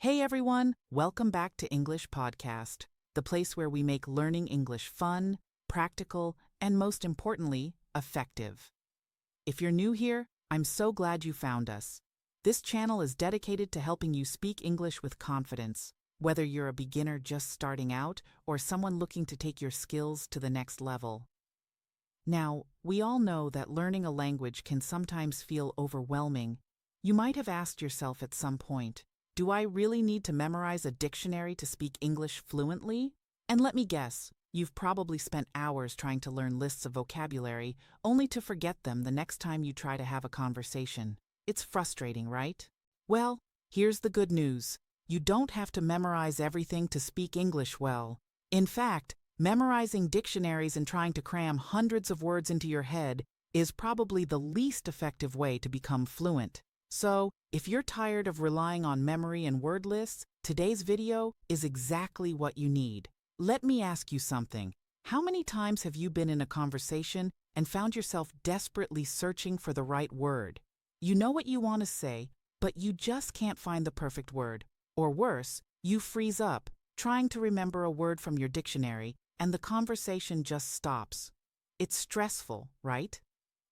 Hey everyone, welcome back to English Podcast, the place where we make learning English fun, practical, and most importantly, effective. If you're new here, I'm so glad you found us. This channel is dedicated to helping you speak English with confidence, whether you're a beginner just starting out or someone looking to take your skills to the next level. Now, we all know that learning a language can sometimes feel overwhelming. You might have asked yourself at some point, do I really need to memorize a dictionary to speak English fluently? And let me guess, you've probably spent hours trying to learn lists of vocabulary, only to forget them the next time you try to have a conversation. It's frustrating, right? Well, here's the good news. You don't have to memorize everything to speak English well. In fact, memorizing dictionaries and trying to cram hundreds of words into your head is probably the least effective way to become fluent. So, if you're tired of relying on memory and word lists, today's video is exactly what you need. Let me ask you something. How many times have you been in a conversation and found yourself desperately searching for the right word? You know what you want to say, but you just can't find the perfect word. Or worse, you freeze up, trying to remember a word from your dictionary, and the conversation just stops. It's stressful, right?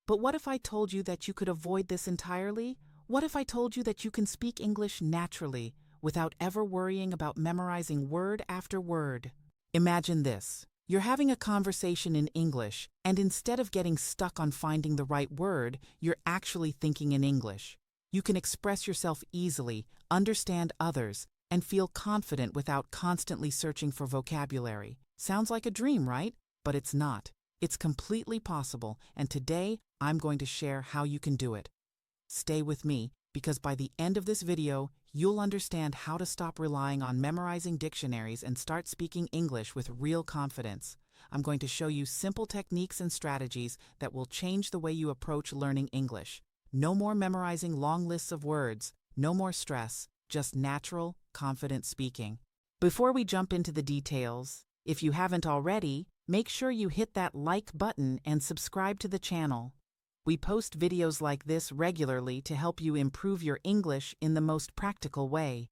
But what if I told you that you could avoid this entirely? What if I told you that you can speak English naturally, without ever worrying about memorizing word after word? Imagine this. You're having a conversation in English, and instead of getting stuck on finding the right word, you're actually thinking in English. You can express yourself easily, understand others, and feel confident without constantly searching for vocabulary. Sounds like a dream, right? But it's not. It's completely possible, and today I'm going to share how you can do it. Stay with me, because by the end of this video, you'll understand how to stop relying on memorizing dictionaries and start speaking English with real confidence. I'm going to show you simple techniques and strategies that will change the way you approach learning English. No more memorizing long lists of words, no more stress, just natural, confident speaking. Before we jump into the details, if you haven't already, make sure you hit that like button and subscribe to the channel. We post videos like this regularly to help you improve your English in the most practical way.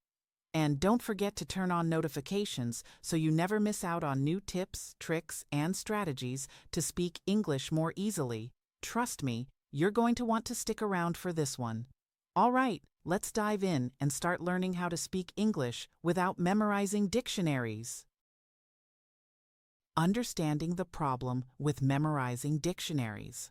And don't forget to turn on notifications so you never miss out on new tips, tricks, and strategies to speak English more easily. Trust me, you're going to want to stick around for this one. All right, let's dive in and start learning how to speak English without memorizing dictionaries. Understanding the problem with memorizing dictionaries.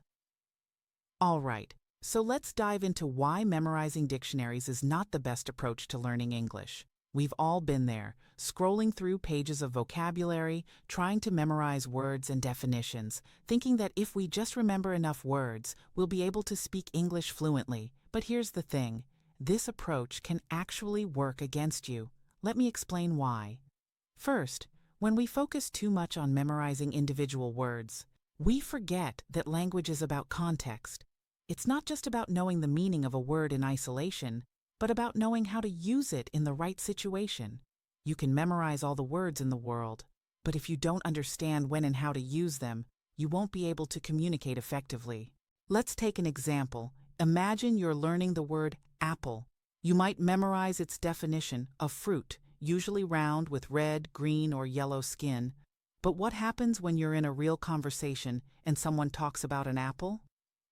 All right, so let's dive into why memorizing dictionaries is not the best approach to learning English. We've all been there, scrolling through pages of vocabulary, trying to memorize words and definitions, thinking that if we just remember enough words, we'll be able to speak English fluently. But here's the thing, this approach can actually work against you. Let me explain why. First, when we focus too much on memorizing individual words, we forget that language is about context. It's not just about knowing the meaning of a word in isolation, but about knowing how to use it in the right situation. You can memorize all the words in the world, but if you don't understand when and how to use them, you won't be able to communicate effectively. Let's take an example. Imagine you're learning the word apple. You might memorize its definition, a fruit, usually round with red, green, or yellow skin. But what happens when you're in a real conversation and someone talks about an apple?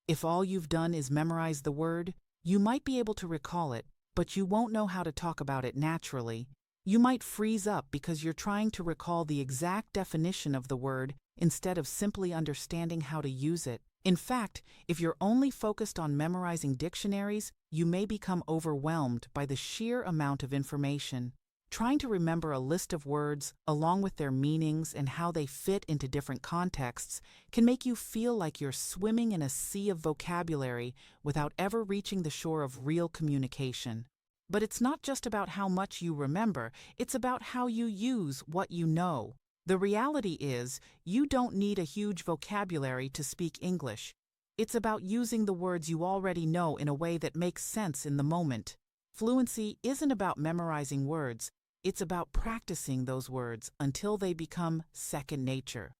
If all you've done is memorize the word, you might be able to recall it, but you won't know how to talk about it naturally. You might freeze up because you're trying to recall the exact definition of the word instead of simply understanding how to use it. In fact, if you're only focused on memorizing dictionaries, you may become overwhelmed by the sheer amount of information. Trying to remember a list of words, along with their meanings and how they fit into different contexts, can make you feel like you're swimming in a sea of vocabulary without ever reaching the shore of real communication. But it's not just about how much you remember, it's about how you use what you know. The reality is, you don't need a huge vocabulary to speak English. It's about using the words you already know in a way that makes sense in the moment. Fluency isn't about memorizing words. It's about practicing those words until they become second nature.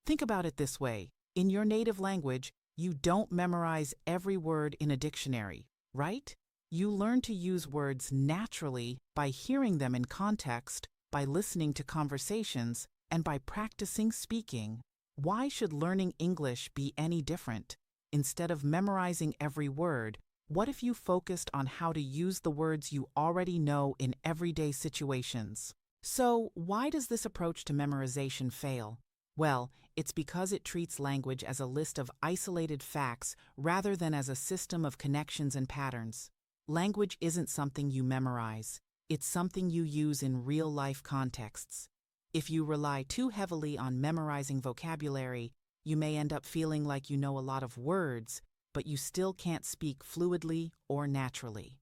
Think about it this way. In your native language, you don't memorize every word in a dictionary, right? You learn to use words naturally by hearing them in context, by listening to conversations, and by practicing speaking. Why should learning English be any different? Instead of memorizing every word, what if you focused on how to use the words you already know in everyday situations? So, why does this approach to memorization fail? Well, it's because it treats language as a list of isolated facts rather than as a system of connections and patterns. Language isn't something you memorize, it's something you use in real-life contexts. If you rely too heavily on memorizing vocabulary, you may end up feeling like you know a lot of words, but you still can't speak fluidly or naturally.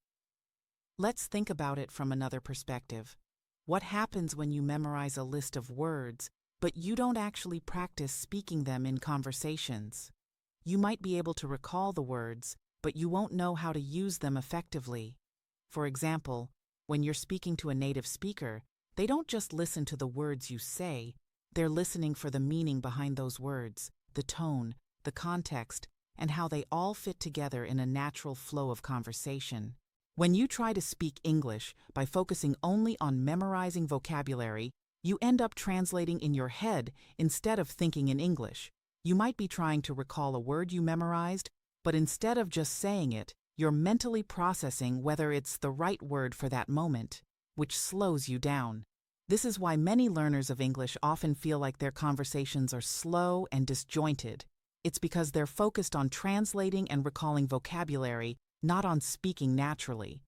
Let's think about it from another perspective. What happens when you memorize a list of words, but you don't actually practice speaking them in conversations? You might be able to recall the words, but you won't know how to use them effectively. For example, when you're speaking to a native speaker, they don't just listen to the words you say, they're listening for the meaning behind those words, the tone, the context, and how they all fit together in a natural flow of conversation. When you try to speak English by focusing only on memorizing vocabulary, you end up translating in your head instead of thinking in English. You might be trying to recall a word you memorized, but instead of just saying it, you're mentally processing whether it's the right word for that moment, which slows you down. This is why many learners of English often feel like their conversations are slow and disjointed. It's because they're focused on translating and recalling vocabulary, not on speaking naturally.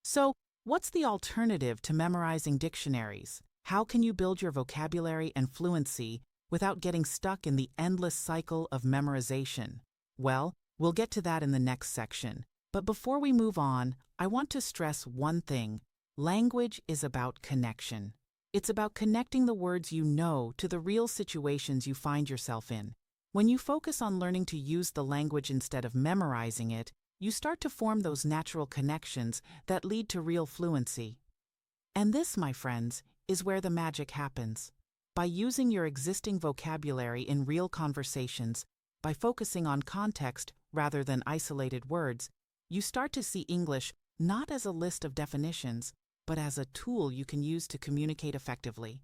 So, what's the alternative to memorizing dictionaries? How can you build your vocabulary and fluency without getting stuck in the endless cycle of memorization? Well, we'll get to that in the next section. But before we move on, I want to stress one thing. Language is about connection. It's about connecting the words you know to the real situations you find yourself in. When you focus on learning to use the language instead of memorizing it, you start to form those natural connections that lead to real fluency. And this, my friends, is where the magic happens. By using your existing vocabulary in real conversations, by focusing on context rather than isolated words, you start to see English not as a list of definitions, but as a tool you can use to communicate effectively.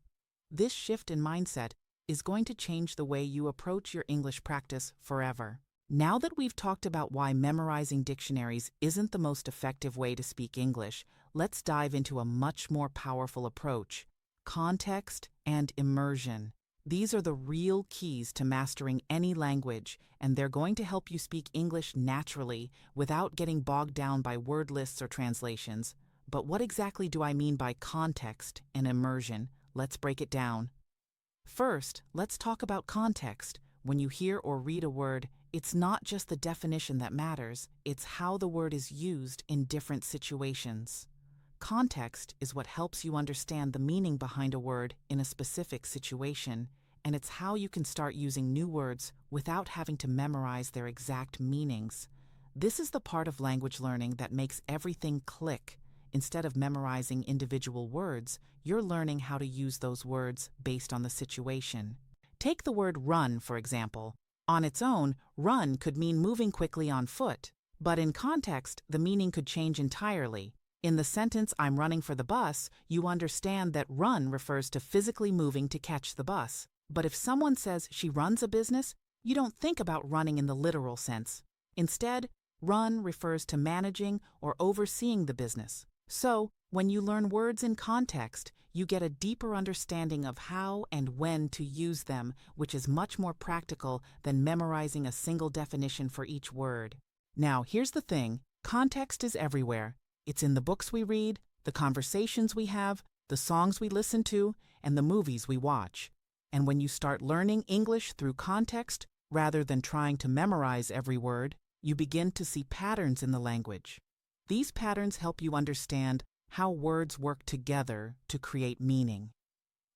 This shift in mindset is going to change the way you approach your English practice forever. Now that we've talked about why memorizing dictionaries isn't the most effective way to speak English, let's dive into a much more powerful approach: context and immersion. These are the real keys to mastering any language, and they're going to help you speak English naturally without getting bogged down by word lists or translations. But what exactly do I mean by context and immersion? Let's break it down. First, let's talk about context. When you hear or read a word, it's not just the definition that matters, it's how the word is used in different situations. Context is what helps you understand the meaning behind a word in a specific situation, and it's how you can start using new words without having to memorize their exact meanings. This is the part of language learning that makes everything click. Instead of memorizing individual words, you're learning how to use those words based on the situation. Take the word run, for example. On its own, run could mean moving quickly on foot, but in context, the meaning could change entirely. In the sentence, "I'm running for the bus," you understand that run refers to physically moving to catch the bus. But if someone says she runs a business, you don't think about running in the literal sense. Instead, run refers to managing or overseeing the business. So, when you learn words in context, you get a deeper understanding of how and when to use them, which is much more practical than memorizing a single definition for each word. Now, here's the thing: context is everywhere. It's in the books we read, the conversations we have, the songs we listen to, and the movies we watch. And when you start learning English through context, rather than trying to memorize every word, you begin to see patterns in the language. These patterns help you understand how words work together to create meaning.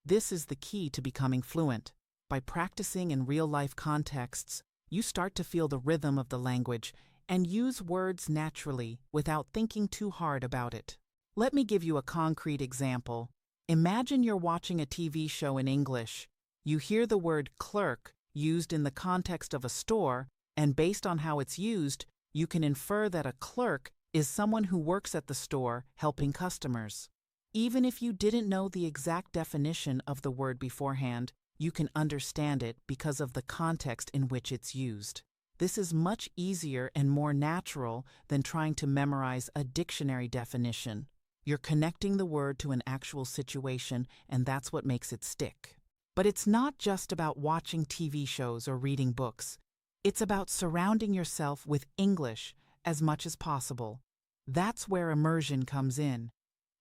This is the key to becoming fluent. By practicing in real-life contexts, you start to feel the rhythm of the language and use words naturally without thinking too hard about it. Let me give you a concrete example. Imagine you're watching a TV show in English. You hear the word clerk used in the context of a store, and based on how it's used, you can infer that a clerk is someone who works at the store helping customers. Even if you didn't know the exact definition of the word beforehand, you can understand it because of the context in which it's used. This is much easier and more natural than trying to memorize a dictionary definition. You're connecting the word to an actual situation, and that's what makes it stick. But it's not just about watching TV shows or reading books. It's about surrounding yourself with English as much as possible. That's where immersion comes in.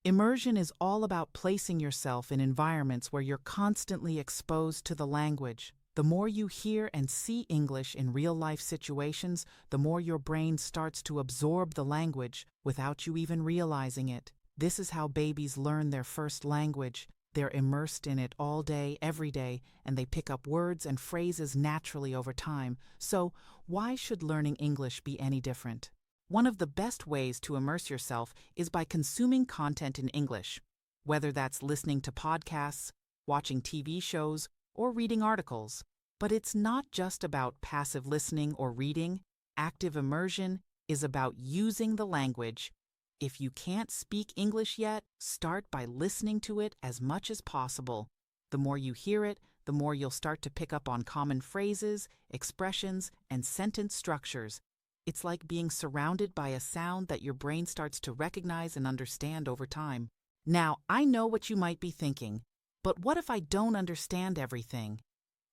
Immersion is all about placing yourself in environments where you're constantly exposed to the language. The more you hear and see English in real-life situations, the more your brain starts to absorb the language without you even realizing it. This is how babies learn their first language. They're immersed in it all day, every day, and they pick up words and phrases naturally over time. So, why should learning English be any different? One of the best ways to immerse yourself is by consuming content in English, whether that's listening to podcasts, watching TV shows, or reading articles. But it's not just about passive listening or reading. Active immersion is about using the language. If you can't speak English yet, start by listening to it as much as possible. The more you hear it, the more you'll start to pick up on common phrases, expressions, and sentence structures. It's like being surrounded by a sound that your brain starts to recognize and understand over time. Now, I know what you might be thinking, but what if I don't understand everything?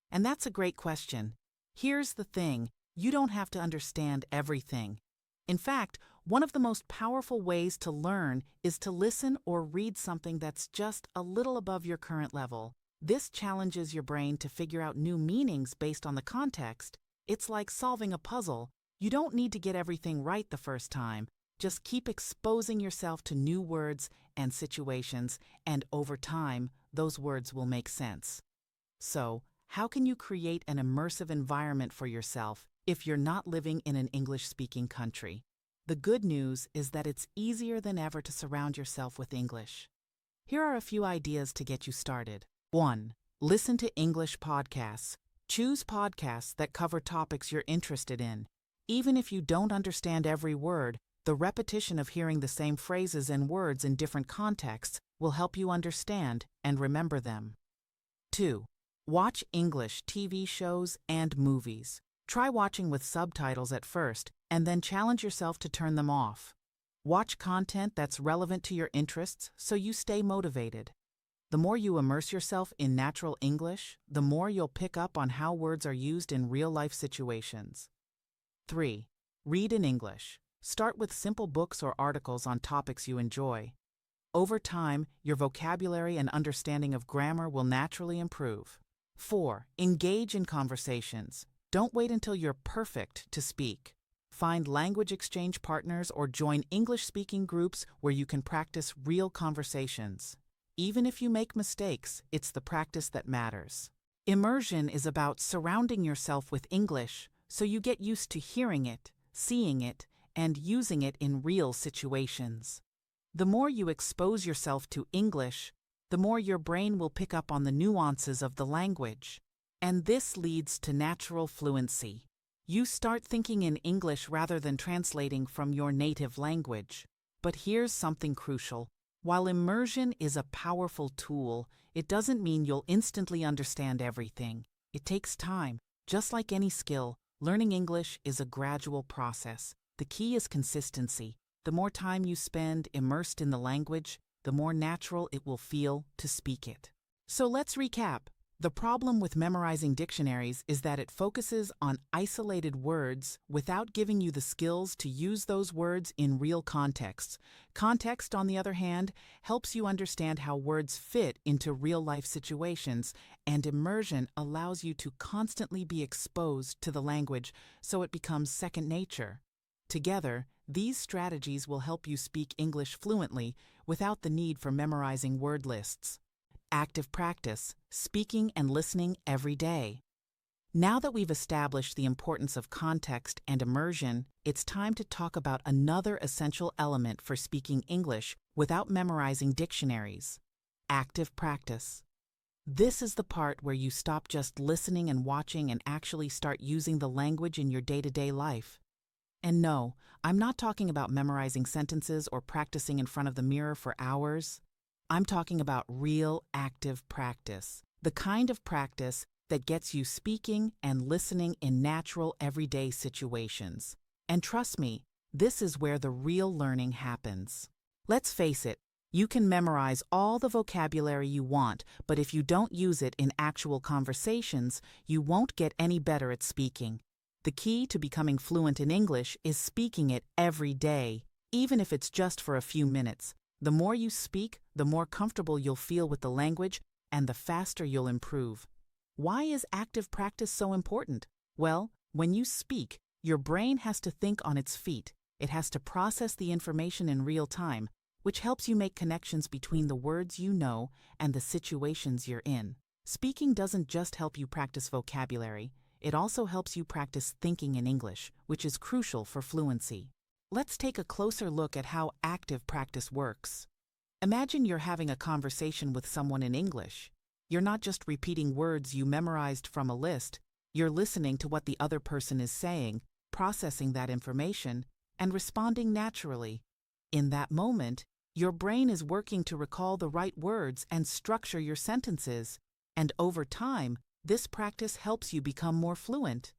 And that's a great question. Here's the thing, you don't have to understand everything. In fact, one of the most powerful ways to learn is to listen or read something that's just a little above your current level. This challenges your brain to figure out new meanings based on the context. It's like solving a puzzle. You don't need to get everything right the first time. Just keep exposing yourself to new words and situations, and over time, those words will make sense. So, how can you create an immersive environment for yourself if you're not living in an English-speaking country? The good news is that it's easier than ever to surround yourself with English. Here are a few ideas to get you started. 1. Listen to English podcasts. Choose podcasts that cover topics you're interested in. Even if you don't understand every word, the repetition of hearing the same phrases and words in different contexts will help you understand and remember them. 2. Watch English TV shows and movies. Try watching with subtitles at first, and then challenge yourself to turn them off. Watch content that's relevant to your interests so you stay motivated. The more you immerse yourself in natural English, the more you'll pick up on how words are used in real-life situations. 3. Read in English. Start with simple books or articles on topics you enjoy. Over time, your vocabulary and understanding of grammar will naturally improve. 4. Engage in conversations. Don't wait until you're perfect to speak. Find language exchange partners or join English-speaking groups where you can practice real conversations. Even if you make mistakes, it's the practice that matters. Immersion is about surrounding yourself with English so you get used to hearing it, seeing it, and using it in real situations. The more you expose yourself to English, the more your brain will pick up on the nuances of the language. And this leads to natural fluency. You start thinking in English rather than translating from your native language. But here's something crucial. While immersion is a powerful tool, it doesn't mean you'll instantly understand everything. It takes time. Just like any skill, learning English is a gradual process. The key is consistency. The more time you spend immersed in the language, the more natural it will feel to speak it. So let's recap. The problem with memorizing dictionaries is that it focuses on isolated words without giving you the skills to use those words in real contexts. Context, on the other hand, helps you understand how words fit into real-life situations, and immersion allows you to constantly be exposed to the language so it becomes second nature. Together, these strategies will help you speak English fluently without the need for memorizing word lists. Active practice, speaking and listening every day. Now that we've established the importance of context and immersion, it's time to talk about another essential element for speaking English without memorizing dictionaries: active practice. This is the part where you stop just listening and watching and actually start using the language in your day-to-day life. And no, I'm not talking about memorizing sentences or practicing in front of the mirror for hours. I'm talking about real active practice, the kind of practice that gets you speaking and listening in natural everyday situations. And trust me, this is where the real learning happens. Let's face it, you can memorize all the vocabulary you want, but if you don't use it in actual conversations, you won't get any better at speaking. The key to becoming fluent in English is speaking it every day, even if it's just for a few minutes. The more you speak, the more comfortable you'll feel with the language, and the faster you'll improve. Why is active practice so important? Well, when you speak, your brain has to think on its feet. It has to process the information in real time, which helps you make connections between the words you know and the situations you're in. Speaking doesn't just help you practice vocabulary, it also helps you practice thinking in English, which is crucial for fluency. Let's take a closer look at how active practice works. Imagine you're having a conversation with someone in English. You're not just repeating words you memorized from a list, you're listening to what the other person is saying, processing that information, and responding naturally. In that moment, your brain is working to recall the right words and structure your sentences, and over time, this practice helps you become more fluent.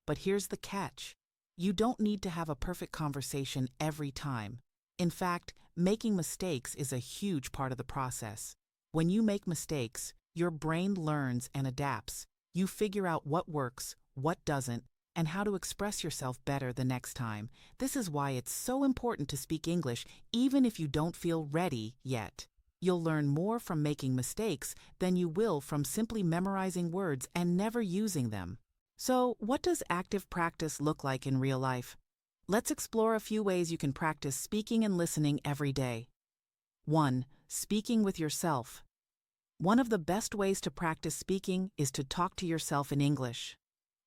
But here's the catch. You don't need to have a perfect conversation every time. In fact, making mistakes is a huge part of the process. When you make mistakes, your brain learns and adapts. You figure out what works, what doesn't, and how to express yourself better the next time. This is why it's so important to speak English even if you don't feel ready yet. You'll learn more from making mistakes than you will from simply memorizing words and never using them. So, what does active practice look like in real life? Let's explore a few ways you can practice speaking and listening every day. 1. Speaking with yourself. One of the best ways to practice speaking is to talk to yourself in English.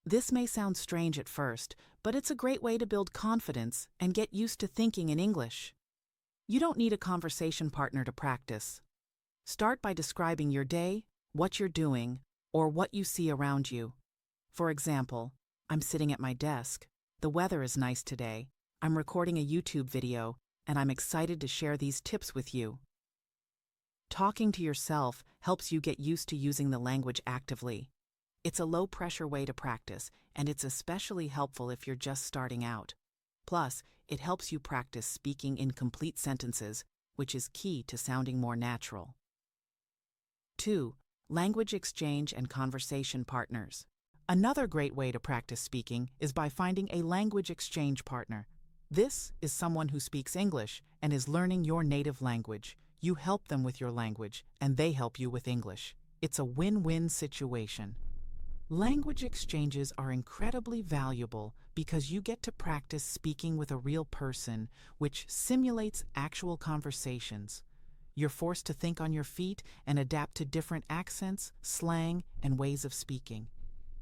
This may sound strange at first, but it's a great way to build confidence and get used to thinking in English. You don't need a conversation partner to practice. Start by describing your day, what you're doing, or what you see around you. For example, I'm sitting at my desk. The weather is nice today. I'm recording a YouTube video, and I'm excited to share these tips with you. Talking to yourself helps you get used to using the language actively. It's a low-pressure way to practice, and it's especially helpful if you're just starting out. Plus, it helps you practice speaking in complete sentences, which is key to sounding more natural. 2. Language exchange and conversation partners. Another great way to practice speaking is by finding a language exchange partner. This is someone who speaks English and is learning your native language. You help them with your language, and they help you with English. It's a win-win situation. Language exchanges are incredibly valuable because you get to practice speaking with a real person, which simulates actual conversations. You're forced to think on your feet and adapt to different accents, slang, and ways of speaking.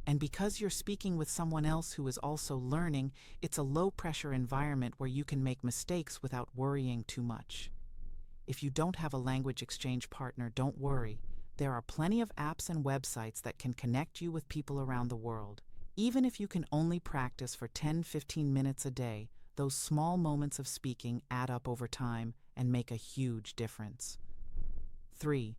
And because you're speaking with someone else who is also learning, it's a low-pressure environment where you can make mistakes without worrying too much. If you don't have a language exchange partner, don't worry. There are plenty of apps and websites that can connect you with people around the world. Even if you can only practice for 10-15 minutes a day, those small moments of speaking add up over time and make a huge difference. 3.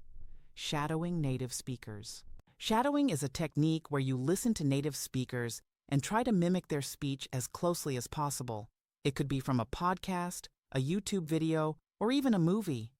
Shadowing native speakers. Shadowing is a technique where you listen to native speakers and try to mimic their speech as closely as possible. It could be from a podcast, a YouTube video, or even a movie.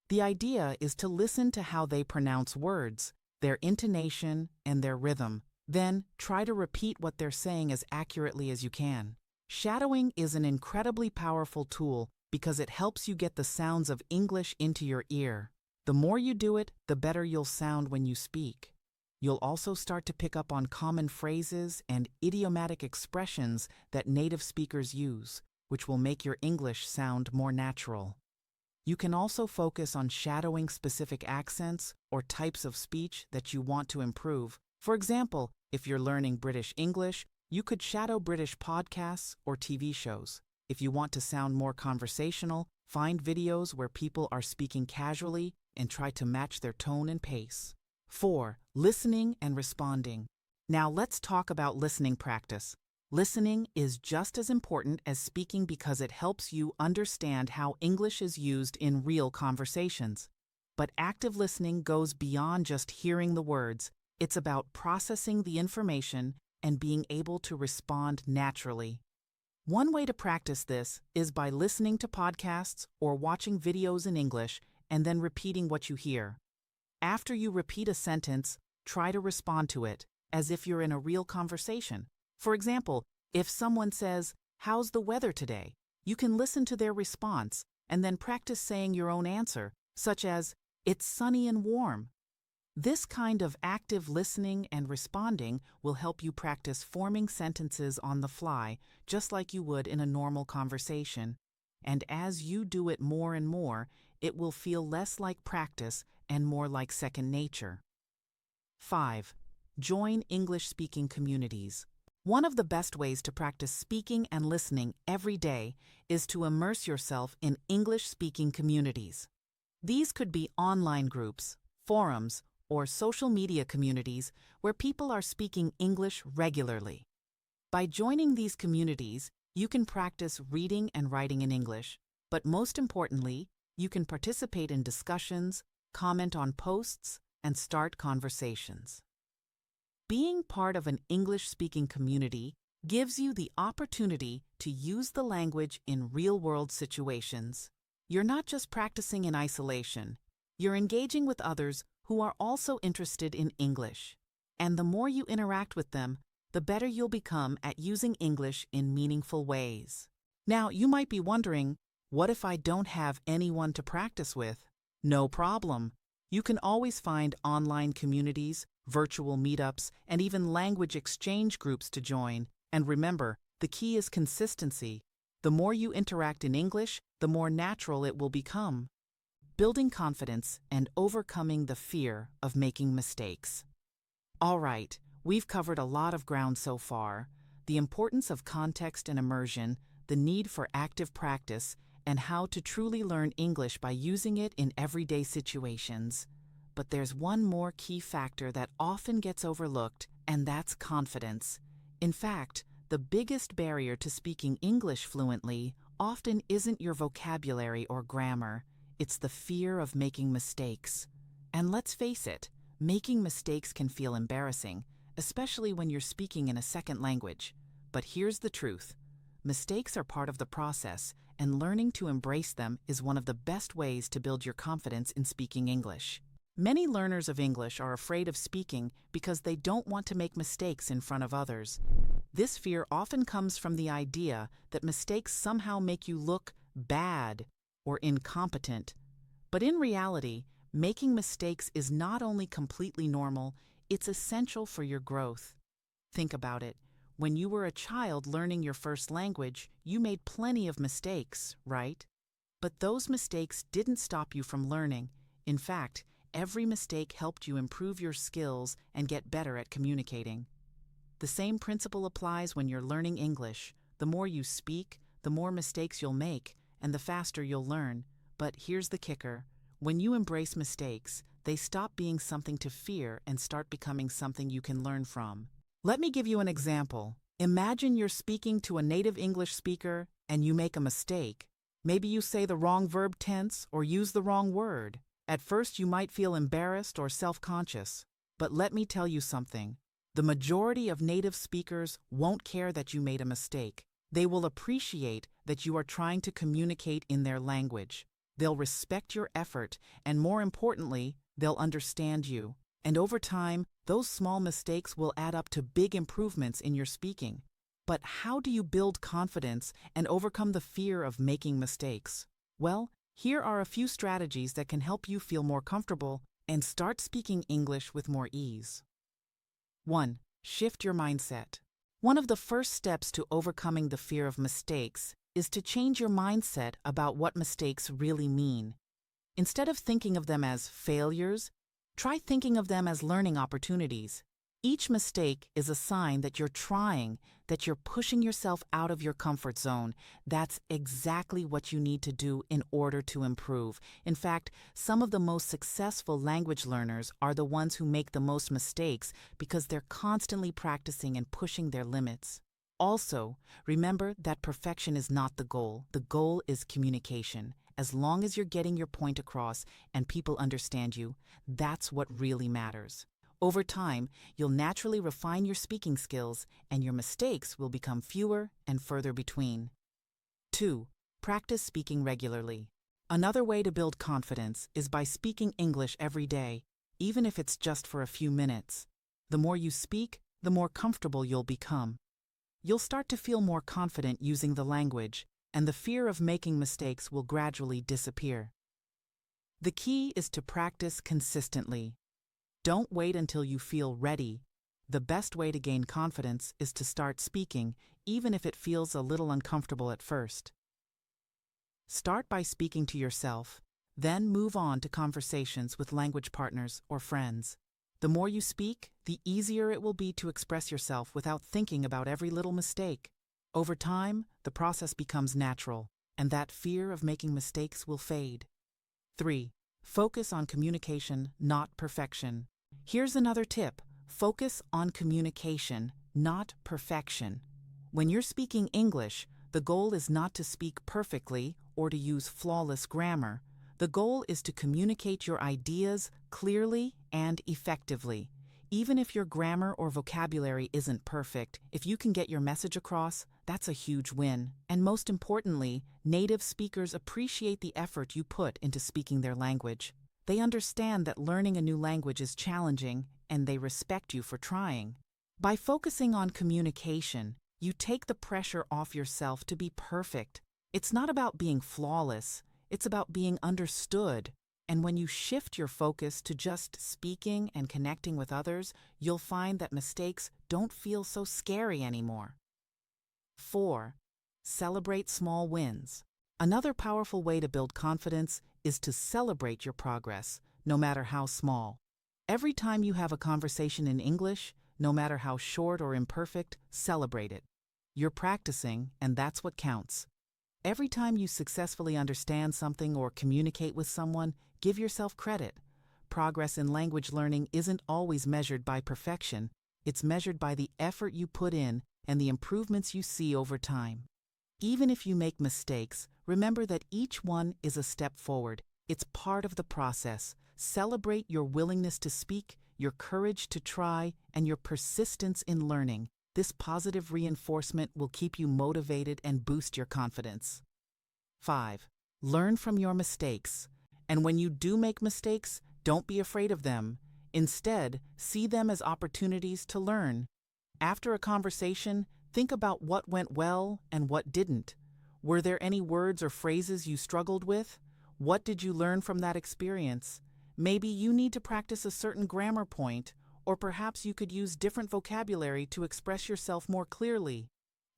The idea is to listen to how they pronounce words, their intonation, and their rhythm. Then, try to repeat what they're saying as accurately as you can. Shadowing is an incredibly powerful tool because it helps you get the sounds of English into your ear. The more you do it, the better you'll sound when you speak. You'll also start to pick up on common phrases and idiomatic expressions that native speakers use, which will make your English sound more natural. You can also focus on shadowing specific accents or types of speech that you want to improve. For example, if you're learning British English, you could shadow British podcasts or TV shows. If you want to sound more conversational, find videos where people are speaking casually and try to match their tone and pace. 4. Listening and responding. Now let's talk about listening practice. Listening is just as important as speaking because it helps you understand how English is used in real conversations. But active listening goes beyond just hearing the words. It's about processing the information and being able to respond naturally. One way to practice this is by listening to podcasts or watching videos in English and then repeating what you hear. After you repeat a sentence, try to respond to it as if you're in a real conversation. For example, if someone says, "How's the weather today?" you can listen to their response and then practice saying your own answer, such as, "It's sunny and warm." This kind of active listening and responding will help you practice forming sentences on the fly, just like you would in a normal conversation. And as you do it more and more, it will feel less like practice and more like second nature. 5. Join English-speaking communities. One of the best ways to practice speaking and listening every day is to immerse yourself in English-speaking communities. These could be online groups, forums, or social media communities where people are speaking English regularly. By joining these communities, you can practice reading and writing in English, but most importantly, you can participate in discussions, comment on posts, and start conversations. Being part of an English-speaking community gives you the opportunity to use the language in real-world situations. You're not just practicing in isolation, you're engaging with others who are also interested in English. And the more you interact with them, the better you'll become at using English in meaningful ways. Now, you might be wondering, what if I don't have anyone to practice with? No problem. You can always find online communities, virtual meetups, and even language exchange groups to join. And remember, the key is consistency. The more you interact in English, the more natural it will become. Building confidence and overcoming the fear of making mistakes. All right, we've covered a lot of ground so far. The importance of context and immersion, the need for active practice, and how to truly learn English by using it in everyday situations. But there's one more key factor that often gets overlooked, and that's confidence. In fact, the biggest barrier to speaking English fluently often isn't your vocabulary or grammar. It's the fear of making mistakes. And let's face it, making mistakes can feel embarrassing, especially when you're speaking in a second language. But here's the truth. Mistakes are part of the process, and learning to embrace them is one of the best ways to build your confidence in speaking English. Many learners of English are afraid of speaking because they don't want to make mistakes in front of others. This fear often comes from the idea that mistakes somehow make you look bad or incompetent. But in reality, making mistakes is not only completely normal, it's essential for your growth. Think about it. When you were a child learning your first language, you made plenty of mistakes, right? But those mistakes didn't stop you from learning. In fact, every mistake helped you improve your skills and get better at communicating. The same principle applies when you're learning English. The more you speak, the more mistakes you'll make, and the faster you'll learn. But here's the kicker. When you embrace mistakes, they stop being something to fear and start becoming something you can learn from. Let me give you an example. Imagine you're speaking to a native English speaker and you make a mistake. Maybe you say the wrong verb tense or use the wrong word. At first, you might feel embarrassed or self-conscious. But let me tell you something. The majority of native speakers won't care that you made a mistake. They will appreciate that you are trying to communicate in their language. They'll respect your effort, and more importantly, they'll understand you. And over time, those small mistakes will add up to big improvements in your speaking. But how do you build confidence and overcome the fear of making mistakes? Well, here are a few strategies that can help you feel more comfortable and start speaking English with more ease. 1. Shift your mindset. One of the first steps to overcoming the fear of mistakes is to change your mindset about what mistakes really mean. Instead of thinking of them as failures, try thinking of them as learning opportunities. Each mistake is a sign that you're trying, that you're pushing yourself out of your comfort zone. That's exactly what you need to do in order to improve. In fact, some of the most successful language learners are the ones who make the most mistakes because they're constantly practicing and pushing their limits. Also, remember that perfection is not the goal. The goal is communication. As long as you're getting your point across and people understand you, that's what really matters. Over time, you'll naturally refine your speaking skills and your mistakes will become fewer and further between. 2. Practice speaking regularly. Another way to build confidence is by speaking English every day, even if it's just for a few minutes. The more you speak, the more comfortable you'll become. You'll start to feel more confident using the language, and the fear of making mistakes will gradually disappear. The key is to practice consistently. Don't wait until you feel ready. The best way to gain confidence is to start speaking, even if it feels a little uncomfortable at first. Start by speaking to yourself, then move on to conversations with language partners or friends. The more you speak, the easier it will be to express yourself without thinking about every little mistake. Over time, the process becomes natural, and that fear of making mistakes will fade. 3. Focus on communication, not perfection. Here's another tip. Focus on communication, not perfection. When you're speaking English, the goal is not to speak perfectly or to use flawless grammar. The goal is to communicate your ideas clearly and effectively. Even if your grammar or vocabulary isn't perfect, if you can get your message across, that's a huge win. And most importantly, native speakers appreciate the effort you put into speaking their language. They understand that learning a new language is challenging, and they respect you for trying. By focusing on communication, you take the pressure off yourself to be perfect. It's not about being flawless, it's about being understood. And when you shift your focus to just speaking and connecting with others, you'll find that mistakes don't feel so scary anymore. 4. Celebrate small wins. Another powerful way to build confidence is to celebrate your progress, no matter how small. Every time you have a conversation in English, no matter how short or imperfect, celebrate it. You're practicing, and that's what counts. Every time you successfully understand something or communicate with someone, give yourself credit. Progress in language learning isn't always measured by perfection. It's measured by the effort you put in and the improvements you see over time. Even if you make mistakes, remember that each one is a step forward. It's part of the process. Celebrate your willingness to speak, your courage to try, and your persistence in learning. This positive reinforcement will keep you motivated and boost your confidence. 5. Learn from your mistakes. And when you do make mistakes, don't be afraid of them. Instead, see them as opportunities to learn. After a conversation, think about what went well and what didn't. Were there any words or phrases you struggled with? What did you learn from that experience? Maybe you need to practice a certain grammar point, or perhaps you could use different vocabulary to express yourself more clearly.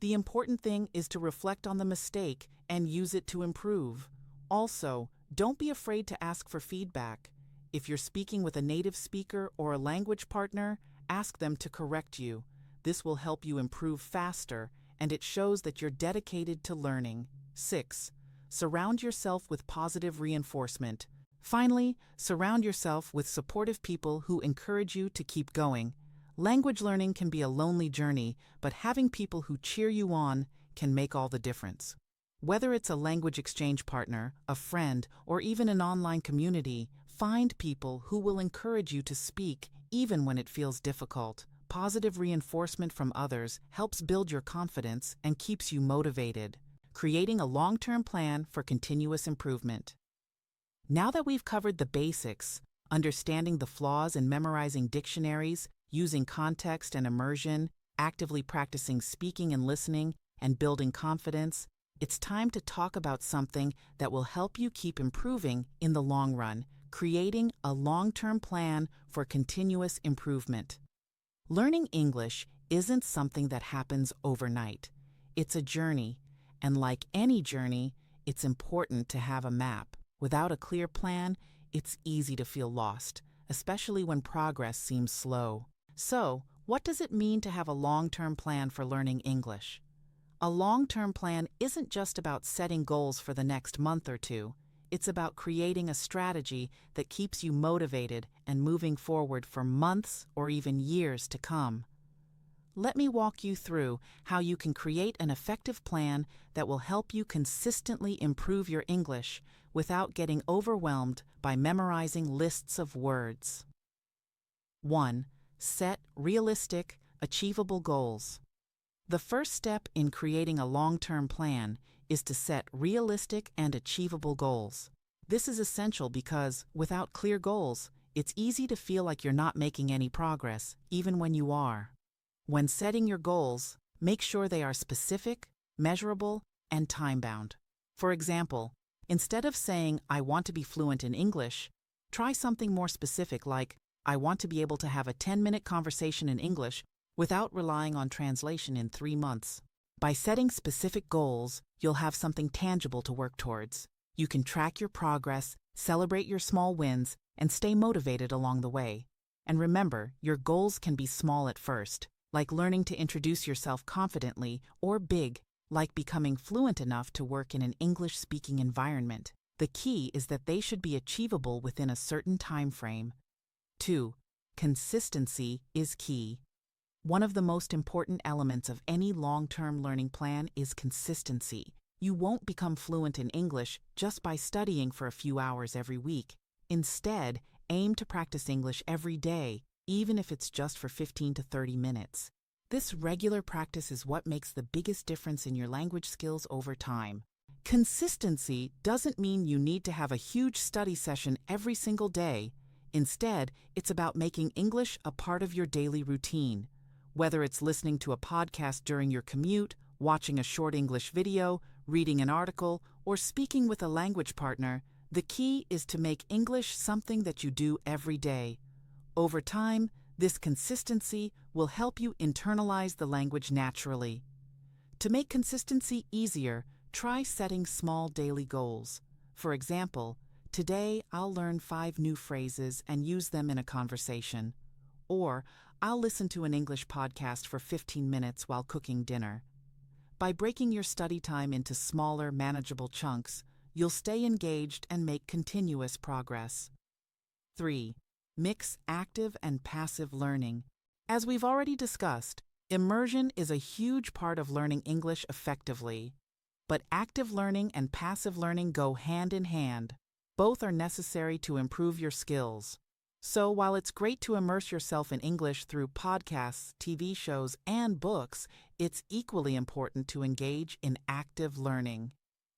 The important thing is to reflect on the mistake and use it to improve. Also, don't be afraid to ask for feedback. If you're speaking with a native speaker or a language partner, ask them to correct you. This will help you improve faster, and it shows that you're dedicated to learning. 6. Surround yourself with positive reinforcement. Finally, surround yourself with supportive people who encourage you to keep going. Language learning can be a lonely journey, but having people who cheer you on can make all the difference. Whether it's a language exchange partner, a friend, or even an online community, find people who will encourage you to speak even when it feels difficult. Positive reinforcement from others helps build your confidence and keeps you motivated, creating a long-term plan for continuous improvement. Now that we've covered the basics, understanding the flaws in memorizing dictionaries, using context and immersion, actively practicing speaking and listening, and building confidence, it's time to talk about something that will help you keep improving in the long run, creating a long-term plan for continuous improvement. Learning English isn't something that happens overnight. It's a journey, and like any journey, it's important to have a map. Without a clear plan, it's easy to feel lost, especially when progress seems slow. So, what does it mean to have a long-term plan for learning English? A long-term plan isn't just about setting goals for the next month or two. It's about creating a strategy that keeps you motivated and moving forward for months or even years to come. let me walk you through how you can create an effective plan that will help you consistently improve your English without getting overwhelmed by memorizing lists of words. 1. Set realistic, achievable goals. The first step in creating a long-term plan is to set realistic and achievable goals. This is essential because, without clear goals, it's easy to feel like you're not making any progress, even when you are. When setting your goals, make sure they are specific, measurable, and time-bound. For example, instead of saying, "I want to be fluent in English," try something more specific like, "I want to be able to have a 10-minute conversation in English without relying on translation in 3 months." By setting specific goals, you'll have something tangible to work towards. You can track your progress, celebrate your small wins, and stay motivated along the way. And remember, your goals can be small at first, like learning to introduce yourself confidently, or big, like becoming fluent enough to work in an English-speaking environment. The key is that they should be achievable within a certain time frame. 2. Consistency is key. One of the most important elements of any long-term learning plan is consistency. You won't become fluent in English just by studying for a few hours every week. Instead, aim to practice English every day, even if it's just for 15 to 30 minutes. This regular practice is what makes the biggest difference in your language skills over time. Consistency doesn't mean you need to have a huge study session every single day. Instead, it's about making English a part of your daily routine. Whether it's listening to a podcast during your commute, watching a short English video, reading an article, or speaking with a language partner, the key is to make English something that you do every day. Over time, this consistency will help you internalize the language naturally. To make consistency easier, try setting small daily goals. For example, today I'll learn 5 new phrases and use them in a conversation. Or, I'll listen to an English podcast for 15 minutes while cooking dinner. By breaking your study time into smaller, manageable chunks, you'll stay engaged and make continuous progress. 3. Mix active and passive learning. As we've already discussed, immersion is a huge part of learning English effectively. But active learning and passive learning go hand in hand. Both are necessary to improve your skills. So while it's great to immerse yourself in English through podcasts, TV shows, and books, it's equally important to engage in active learning.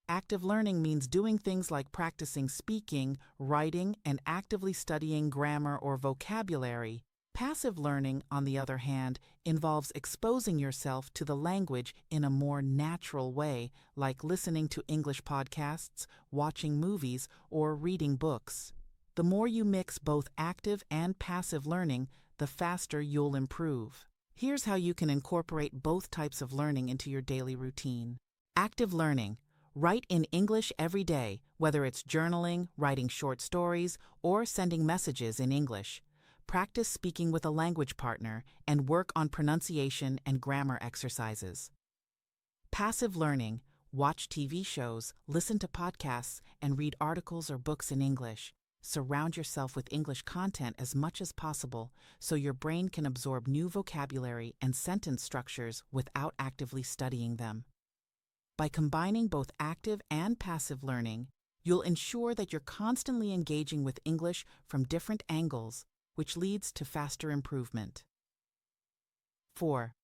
Active learning means doing things like practicing speaking, writing, and actively studying grammar or vocabulary. Passive learning, on the other hand, involves exposing yourself to the language in a more natural way, like listening to English podcasts, watching movies, or reading books. The more you mix both active and passive learning, the faster you'll improve. Here's how you can incorporate both types of learning into your daily routine. Active learning. Write in English every day, whether it's journaling, writing short stories, or sending messages in English. Practice speaking with a language partner and work on pronunciation and grammar exercises. Passive learning. Watch TV shows, listen to podcasts, and read articles or books in English. Surround yourself with English content as much as possible so your brain can absorb new vocabulary and sentence structures without actively studying them. By combining both active and passive learning, you'll ensure that you're constantly engaging with English from different angles, which leads to faster improvement. 4.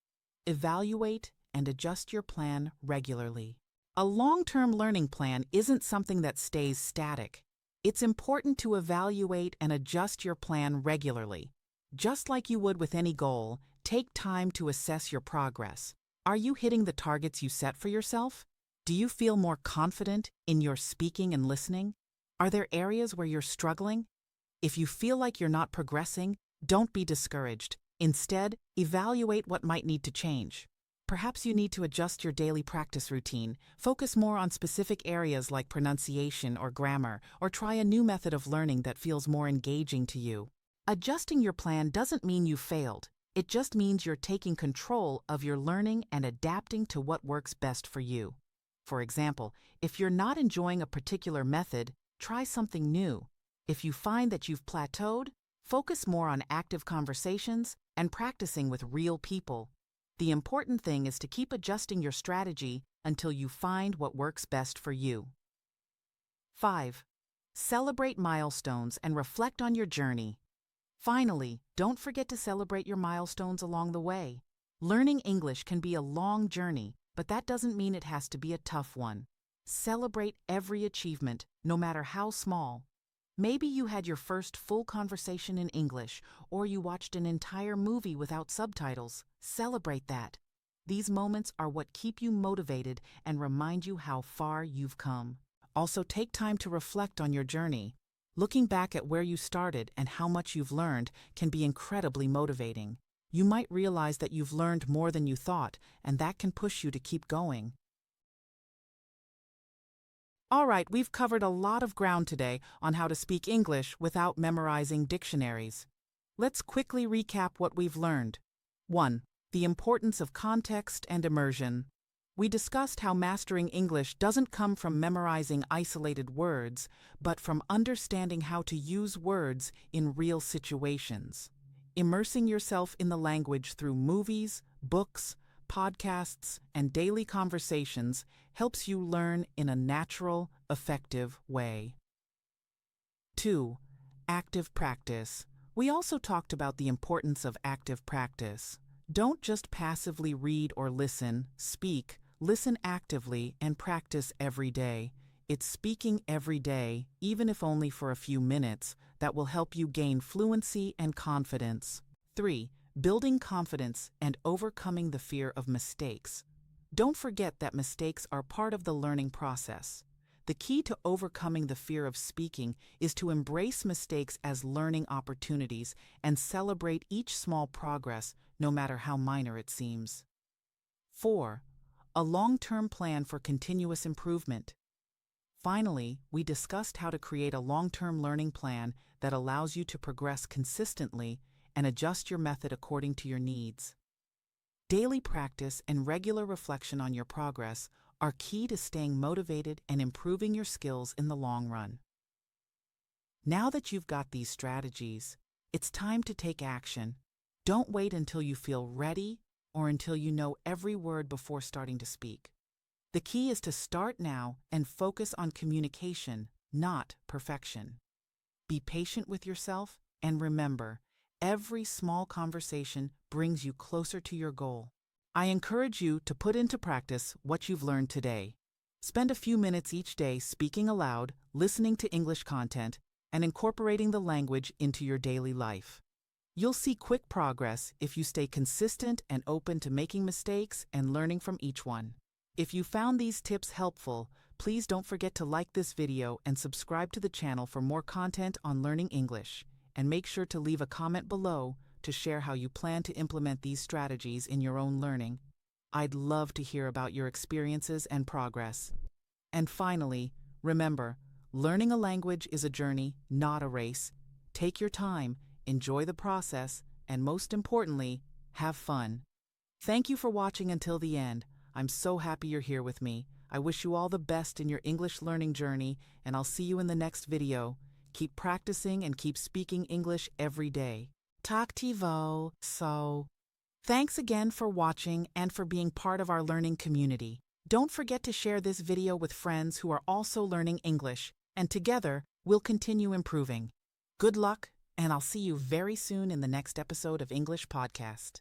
Evaluate and adjust your plan regularly. A long-term learning plan isn't something that stays static. It's important to evaluate and adjust your plan regularly. Just like you would with any goal, take time to assess your progress. Are you hitting the targets you set for yourself? Do you feel more confident in your speaking and listening? Are there areas where you're struggling? If you feel like you're not progressing, don't be discouraged. Instead, evaluate what might need to change. Perhaps you need to adjust your daily practice routine, focus more on specific areas like pronunciation or grammar, or try a new method of learning that feels more engaging to you. Adjusting your plan doesn't mean you failed. It just means you're taking control of your learning and adapting to what works best for you. For example, if you're not enjoying a particular method, try something new. If you find that you've plateaued, focus more on active conversations and practicing with real people. The important thing is to keep adjusting your strategy until you find what works best for you. 5. Celebrate milestones and reflect on your journey. Finally, don't forget to celebrate your milestones along the way. Learning English can be a long journey, but that doesn't mean it has to be a tough one. Celebrate every achievement, no matter how small. Maybe you had your first full conversation in English, or you watched an entire movie without subtitles. Celebrate that. These moments are what keep you motivated and remind you how far you've come. Also, take time to reflect on your journey. Looking back at where you started and how much you've learned can be incredibly motivating. You might realize that you've learned more than you thought, and that can push you to keep going. All right, we've covered a lot of ground today on how to speak English without memorizing dictionaries. Let's quickly recap what we've learned. 1. The importance of context and immersion. We discussed how mastering English doesn't come from memorizing isolated words, but from understanding how to use words in real situations. Immersing yourself in the language through movies, books, podcasts, and daily conversations helps you learn in a natural, effective way. 2. Active practice. We also talked about the importance of active practice. Don't just passively read or listen, speak. Listen actively and practice every day. It's speaking every day, even if only for a few minutes, that will help you gain fluency and confidence. 3. Building confidence and overcoming the fear of mistakes. Don't forget that mistakes are part of the learning process. The key to overcoming the fear of speaking is to embrace mistakes as learning opportunities and celebrate each small progress, no matter how minor it seems. 4. A long-term plan for continuous improvement. Finally, we discussed how to create a long-term learning plan that allows you to progress consistently and adjust your method according to your needs. Daily practice and regular reflection on your progress are key to staying motivated and improving your skills in the long run. Now that you've got these strategies, it's time to take action. Don't wait until you feel ready or until you know every word before starting to speak. The key is to start now and focus on communication, not perfection. Be patient with yourself and remember, every small conversation brings you closer to your goal. I encourage you to put into practice what you've learned today. Spend a few minutes each day speaking aloud, listening to English content, and incorporating the language into your daily life. You'll see quick progress if you stay consistent and open to making mistakes and learning from each one. If you found these tips helpful, please don't forget to like this video and subscribe to the channel for more content on learning English. And make sure to leave a comment below to share how you plan to implement these strategies in your own learning. I'd love to hear about your experiences and progress. And finally, remember, learning a language is a journey, not a race. Take your time, enjoy the process, and most importantly, have fun. Thank you for watching until the end. I'm so happy you're here with me. I wish you all the best in your English learning journey, and I'll see you in the next video. Keep practicing and keep speaking English every day. Tak tivo. Thanks again for watching and for being part of our learning community. Don't forget to share this video with friends who are also learning English, and together we'll continue improving. Good luck, and I'll see you very soon in the next episode of English Podcast.